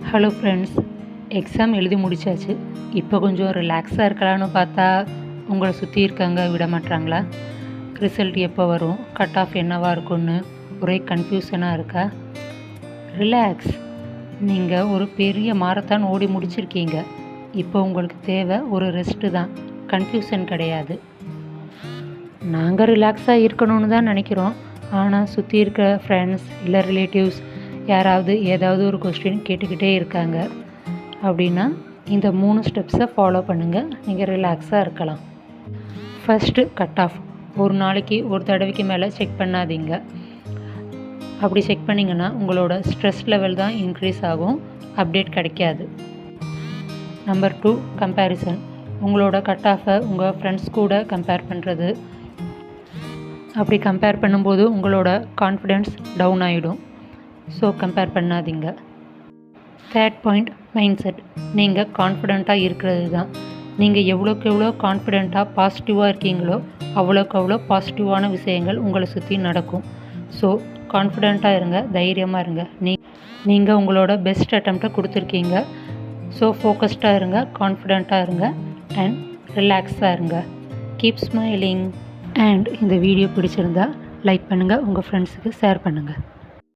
Hello friends, exam எழுதி முடிச்சாச்சு. இப்போ கொஞ்சம் ரிலாக்ஸாக இருக்கலான்னு பார்த்தா உங்களை சுற்றி இருக்காங்க விட மாட்டாங்களா? ரிசல்ட் எப்போ வரும், கட் ஆஃப் என்னவாக இருக்கும்னு ஒரே கன்ஃபியூஷனாக இருக்கா? ரிலாக்ஸ். நீங்கள் ஒரு பெரிய மாரத்தான் ஓடி முடிச்சிருக்கீங்க. இப்போ உங்களுக்கு தேவை ஒரு ரெஸ்ட்டு தான், கன்ஃபியூஷன் கிடையாது. நாங்கள் ரிலாக்ஸாக இருக்கணும்னு தான் நினைக்கிறோம். ஆனால் சுற்றி இருக்கிற ஃப்ரெண்ட்ஸ் இல்லை ரிலேட்டிவ்ஸ் யாராவது ஏதாவது ஒரு கொஸ்டின் கேட்டுக்கிட்டே இருக்காங்க. அப்படின்னா இந்த 3 ஸ்டெப்ஸை ஃபாலோ பண்ணுங்கள், நீங்கள் ரிலாக்ஸாக இருக்கலாம். First, cut off. ஒரு நாளைக்கு ஒரு தடவைக்கு மேலே செக் பண்ணாதீங்க. அப்படி செக் பண்ணிங்கன்னா உங்களோட ஸ்ட்ரெஸ் லெவல் தான் இன்க்ரீஸ் ஆகும், அப்டேட் கிடைக்காது. Number 2, comparison. உங்களோட கட் ஆஃபை உங்கள் ஃப்ரெண்ட்ஸ் கூட கம்பேர் பண்ணுறது. அப்படி கம்பேர் பண்ணும்போது உங்களோட கான்ஃபிடென்ஸ் டவுன் ஆகிடும். ஸோ கம்பேர் பண்ணாதீங்க. Third point, mind set. நீங்கள் கான்ஃபிடெண்ட்டாக இருக்கிறது தான். நீங்கள் எவ்வளோக்கு எவ்வளோ கான்ஃபிடெண்ட்டாக பாசிட்டிவாக இருக்கீங்களோ அவ்வளோக்கு அவ்வளோ பாசிட்டிவான விஷயங்கள் உங்களை சுற்றி நடக்கும். ஸோ கான்ஃபிடெண்ட்டாக இருங்க, தைரியமாக இருங்க. நீங்கள் உங்களோட பெஸ்ட் அட்டெம்ப்டை கொடுத்துருக்கீங்க. ஸோ ஃபோக்கஸ்டாக இருங்க, கான்ஃபிடெண்ட்டாக இருங்க அண்ட் ரிலாக்ஸாக இருங்க. Keep smiling. அண்ட் இந்த வீடியோ பிடிச்சிருந்தா லைக் பண்ணுங்கள், உங்கள் ஃப்ரெண்ட்ஸுக்கு ஷேர் பண்ணுங்கள்.